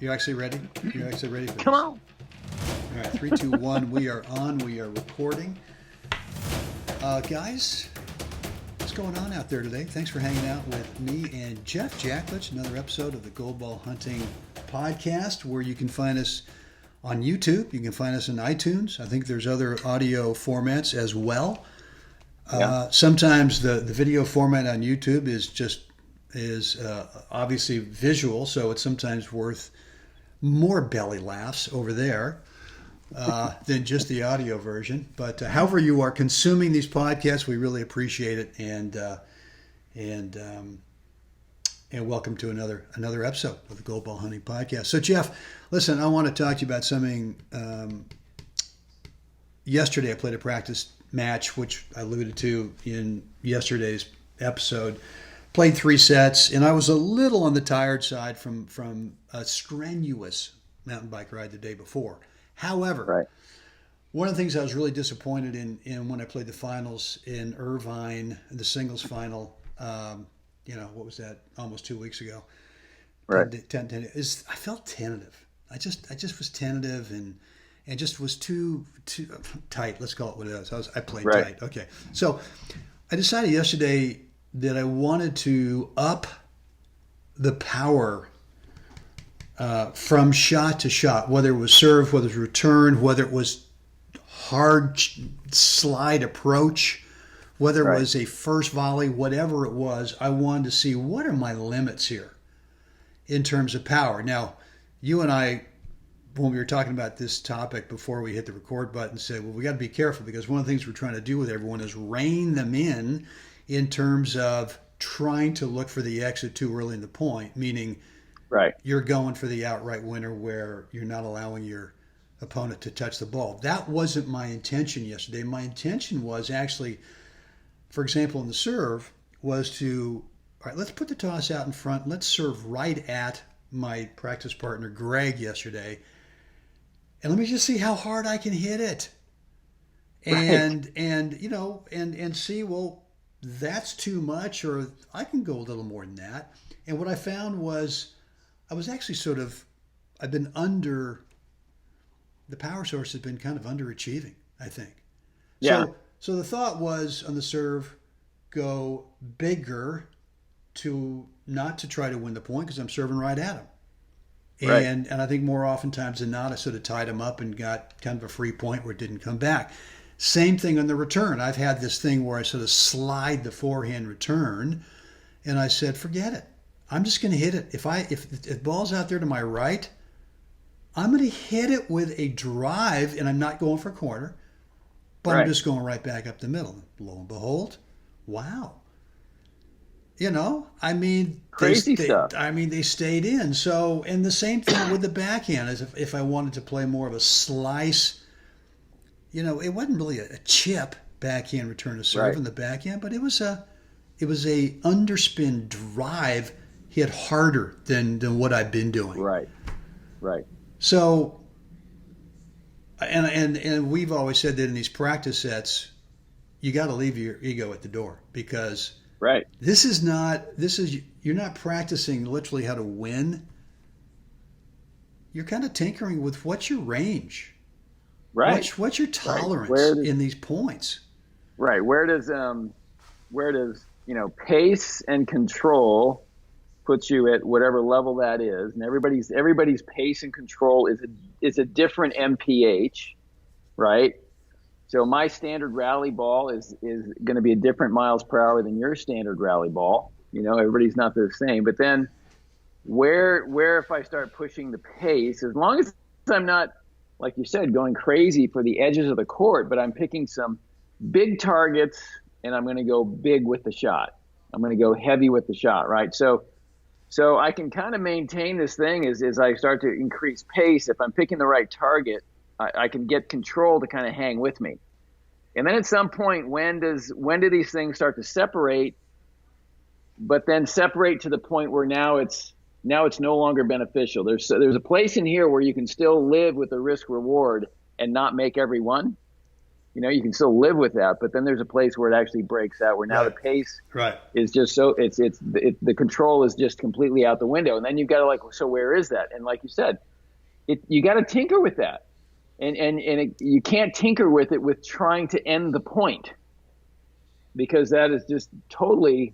You actually ready? You actually ready for this? Come on. All right, 3, 2, 1. We are on. We are recording. Guys, what's going on out there today? Thanks for hanging out with me and Jeff Jacklich. Another episode of the Gold Ball Hunting Podcast, where you can find us on YouTube. You can find us on iTunes. I think there's other audio formats as well. Yeah. Sometimes the video format on YouTube is obviously visual, so it's sometimes worth more belly laughs over there than just the audio version. But however you are consuming these podcasts, we really appreciate it, and welcome to another episode of the Gold Ball Hunting Podcast. So Jeff, listen, I want to talk to you about something. Yesterday, I played a practice match, which I alluded to in yesterday's episode. Played 3 sets, and I was a little on the tired side from a strenuous mountain bike ride the day before. However, Right. one of the things I was really disappointed in when I played the finals in Irvine, the singles final, what was that, almost 2 weeks ago, Right. 10, is I felt tentative. I just was tentative and just was too tight. Let's call it what it is. I played Right. tight. Okay. So I decided yesterday that I wanted to up the power from shot to shot, whether it was serve, whether it was return, whether it was hard slide approach, whether it Right. was a first volley, whatever it was. I wanted to see what are my limits here in terms of power. Now, you and I, when we were talking about this topic before we hit the record button, said, well, we got to be careful because one of the things we're trying to do with everyone is rein them in terms of trying to look for the exit too early in the point, meaning Right. you're going for the outright winner where you're not allowing your opponent to touch the ball. That wasn't my intention yesterday. My intention was actually, for example, in the serve, was to, all right, let's put the toss out in front. Let's serve right at my practice partner, Greg, yesterday. And let me just see how hard I can hit it. And, and see, well, that's too much, or I can go a little more than that. And what I found was I was actually I've been the power source has been kind of underachieving, I think. Yeah. So the thought was on the serve, go bigger not to try to win the point because I'm serving right at him. Right. And I think more oftentimes than not, I sort of tied him up and got kind of a free point where it didn't come back. Same thing on the return. I've had this thing where I sort of slide the forehand return, and I said, forget it. I'm just going to hit it. If the ball's out there to my right, I'm going to hit it with a drive, and I'm not going for a corner, but Right. I'm just going right back up the middle. Lo and behold, wow. Crazy stuff. They stayed in. So, and the same thing with the backhand, as if I wanted to play more of a slice. It wasn't really a chip backhand return to serve Right. in the backhand, but it was a underspin drive hit harder than what I've been doing. Right. Right. So, and we've always said that in these practice sets, you got to leave your ego at the door because Right. you're not practicing literally how to win. You're kind of tinkering with what's your range. Right. What's your tolerance in these points? Right. Where does pace and control puts you at whatever level that is, and everybody's pace and control is a different MPH, right? So my standard rally ball is going to be a different miles per hour than your standard rally ball. Everybody's not the same. But then where if I start pushing the pace, as long as I'm not, like you said, going crazy for the edges of the court, but I'm picking some big targets and I'm going to go big with the shot. I'm going to go heavy with the shot, right? So I can kind of maintain this thing as I start to increase pace. If I'm picking the right target, I can get control to kind of hang with me. And then at some point, when do these things start to separate, but then separate to the point where now it's no longer beneficial? There's a place in here where you can still live with the risk reward and not make every one. You can still live with that, but then there's a place where it actually breaks out, where now the pace is just so the control is just completely out the window. And then you've got to so where is that? And like you said, you got to tinker with that. And you can't tinker with it with trying to end the point, because that is just totally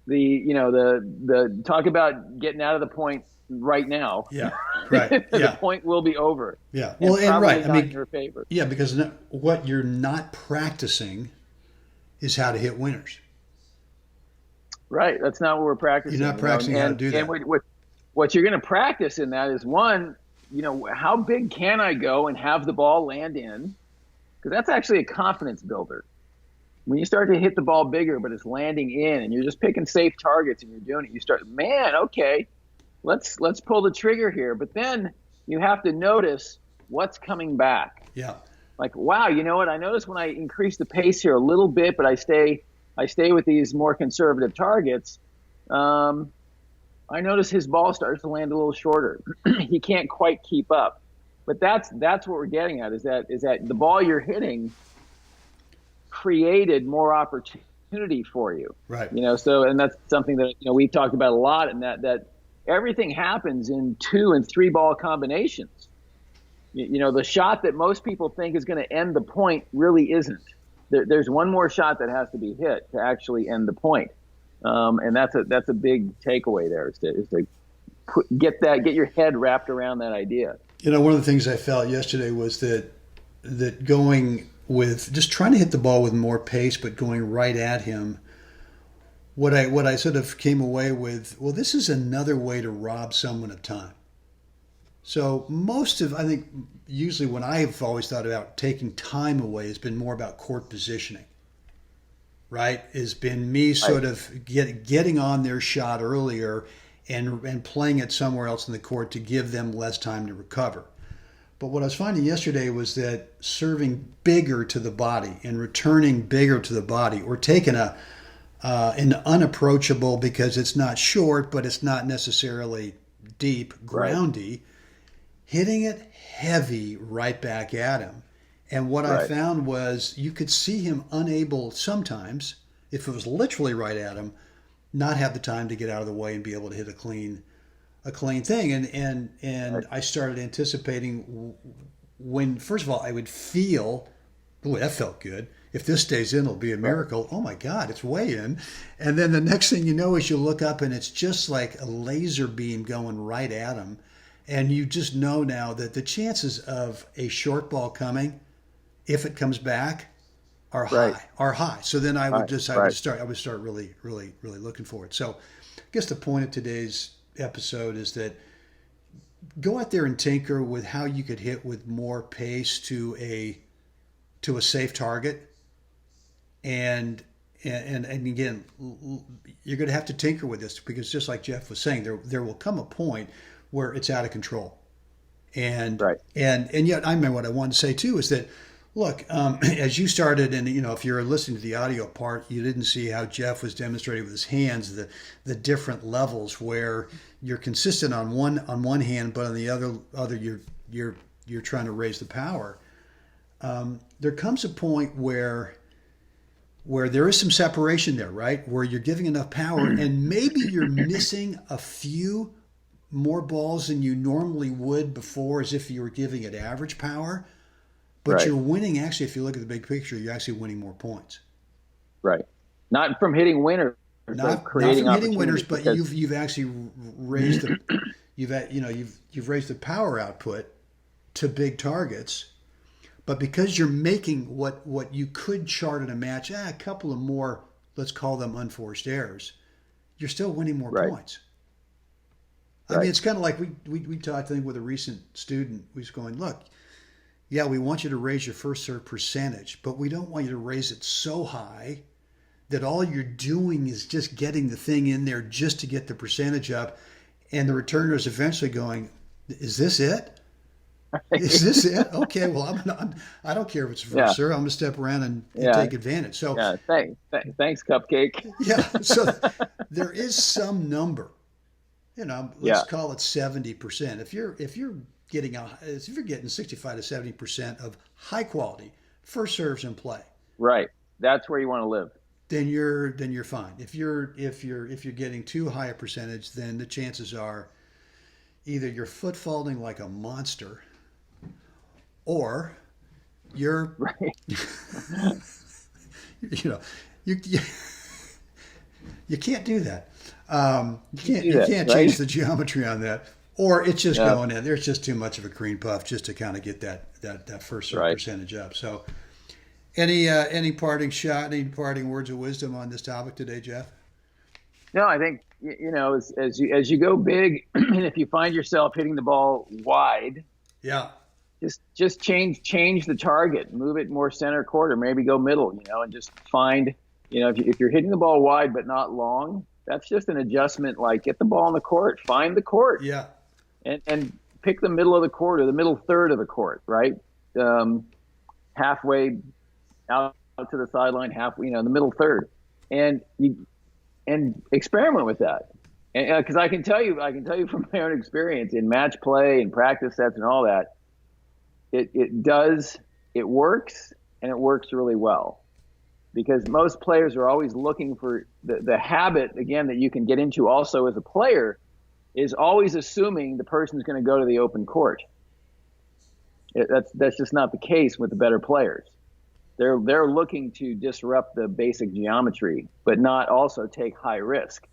the talk about getting out of the point right now. Yeah, right. The point will be over. Yeah, well, and right. Not in your favor. Yeah, because what you're not practicing is how to hit winners. Right. That's not what we're practicing. You're not practicing how to do that. And what you're going to practice in that is, one, how big can I go and have the ball land in? Because that's actually a confidence builder. When you start to hit the ball bigger, but it's landing in, and you're just picking safe targets and you're doing it, you start, okay, let's pull the trigger here. But then you have to notice what's coming back. Yeah. Like, wow, you know what? I notice when I increase the pace here a little bit, but I stay with these more conservative targets. I notice his ball starts to land a little shorter. He can't quite keep up. But that's what we're getting at, is that the ball you're hitting created more opportunity for you. Right. So, and that's something that, we've talked about a lot, and that everything happens in 2 and 3 ball combinations. The shot that most people think is going to end the point really isn't. There's one more shot that has to be hit to actually end the point. And that's a big takeaway there, is to get your head wrapped around that idea. One of the things I felt yesterday was that going with just trying to hit the ball with more pace, but going right at him. What I sort of came away with, well, this is another way to rob someone of time. So I think usually when I've always thought about taking time away, has been more about court positioning, right? Has been me sort of getting on their shot earlier and playing it somewhere else in the court to give them less time to recover. But what I was finding yesterday was that serving bigger to the body and returning bigger to the body, or taking an unapproachable, because it's not short, but it's not necessarily deep, groundy, hitting it heavy right back at him. And what I found was you could see him unable sometimes, if it was literally right at him, not have the time to get out of the way and be able to hit a clean thing. And I started anticipating when, first of all, I would feel, boy, that felt good. If this stays in, it'll be a miracle. Oh my God, it's way in. And then the next thing you know is you look up and it's just like a laser beam going right at him. And you just know now that the chances of a short ball coming, if it comes back, are high. So then I would start really looking for it. So I guess the point of today's episode is that go out there and tinker with how you could hit with more pace to a safe target. And again, you're going to have to tinker with this, because just like Jeff was saying, there will come a point where it's out of control. And yet, I remember what I wanted to say too is that, look, as you started, and if you're listening to the audio part, you didn't see how Jeff was demonstrating with his hands the different levels where you're consistent on one hand, but on the other you're trying to raise the power. There comes a point where there is some separation there, right? Where you're giving enough power, and maybe you're missing a few more balls than you normally would before, as if you were giving it average power. But you're winning, actually, if you look at the big picture, you're actually winning more points. Right. Not from hitting winners. Not from hitting winners, but you've actually raised you've raised the power output to big targets. But because you're making what you could chart in a match, a couple of more, let's call them unforced errors, you're still winning more points. I mean, it's kind of like we talked, I think, with a recent student who's going, look, yeah, we want you to raise your first serve percentage, but we don't want you to raise it so high that all you're doing is just getting the thing in there just to get the percentage up, and the returner is eventually going, is this it? Is this it? Okay, well, I don't care if it's first serve. I'm going to step around and take advantage. So thanks, Cupcake. Yeah, so there is some number, let's call it 70%. If you're getting 65 to 70% of high quality, first serve's in play, Right. That's where you want to live. then you're fine. If you're getting too high a percentage, then the chances are either you're foot faulting like a monster, or you're Right. you know you you can't do that. You can't right? change the geometry on that, or it's just Yeah. going in. There's just too much of a cream puff just to kind of get that first serve Right. percentage up. So, any parting shot, any parting words of wisdom on this topic today, Jeff? No, I think as you go big, and if you find yourself hitting the ball wide, Yeah, just change the target, move it more center court, or maybe go middle, and just find, if you're hitting the ball wide but not long, that's just an adjustment. Like, get the ball in the court, find the court, yeah, and pick the middle of the court or the middle third of the court, right? Halfway out to the sideline, halfway, the middle third, and experiment with that. And because I can tell you from my own experience in match play and practice sets and all that, it works, and it works really well, because most players are always looking for the habit, again, that you can get into also as a player, is always assuming the person's going to go to the open court. That's just not the case with the better players. They're looking to disrupt the basic geometry, but not also take high risk.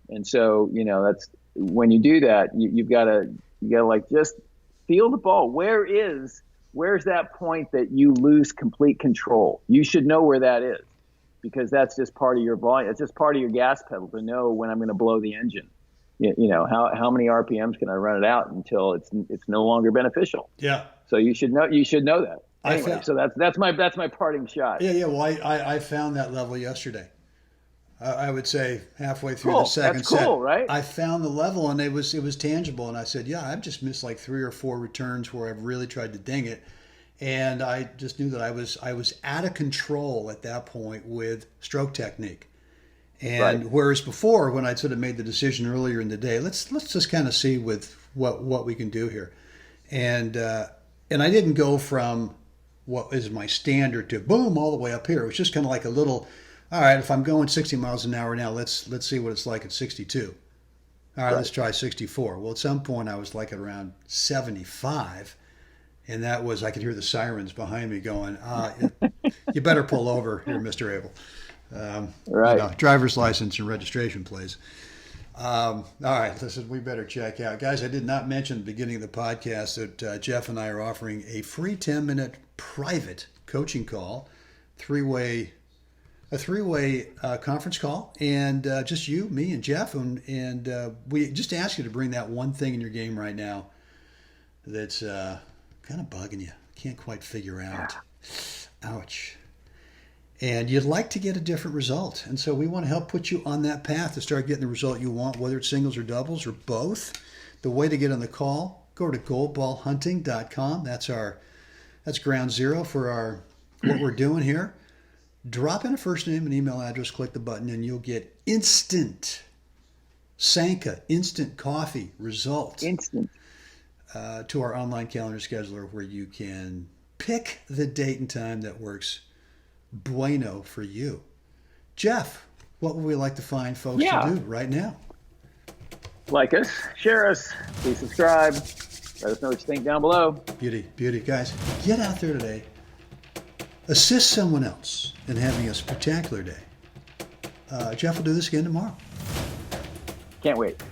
And so, that's when you do that, you've got to like just feel the ball. Where's that point that you lose complete control? You should know where that is, because that's just part of your volume. It's just part of your gas pedal to know when I'm going to blow the engine. How many RPMs can I run it out until it's no longer beneficial? yeah. So you should know that. Anyway, so that's my parting shot. Yeah. Well, I found that level yesterday. I would say halfway through Cool. the second That's cool, set, right? I found the level, and it was tangible. And I said, yeah, I've just missed like 3 or 4 returns where I've really tried to ding it, and I just knew that I was out of control at that point with stroke technique. And Right. whereas before, when I'd sort of made the decision earlier in the day, let's just kind of see with what we can do here, and I didn't go from what is my standard to boom all the way up here. It was just kind of like a little. All right, if I'm going 60 miles an hour now, let's see what it's like at 62. All right, let's try 64. Well, at some point I was like at around 75, and that was, I could hear the sirens behind me going, you better pull over here, Mr. Abel. Right. Driver's license and registration, please. All right, listen, we better check out. Guys, I did not mention at the beginning of the podcast that Jeff and I are offering a free 10-minute private coaching call, a three-way conference call, and just you, me, and Jeff, and we just ask you to bring that one thing in your game right now that's kind of bugging you, can't quite figure out. Ouch. And you'd like to get a different result, and so we want to help put you on that path to start getting the result you want, whether it's singles or doubles or both. The way to get on the call, go to goldballhunting.com. That's ground zero for what we're doing here. Drop in a first name and email address, click the button, and you'll get instant Sanka, instant coffee results. Instant. To our online calendar scheduler, where you can pick the date and time that works bueno for you. Jeff, what would we like to find folks to do right now? Like us, share us, please subscribe. Let us know what you think down below. Beauty. Guys, get out there today. Assist someone else in having a spectacular day. Jeff will do this again tomorrow. Can't wait.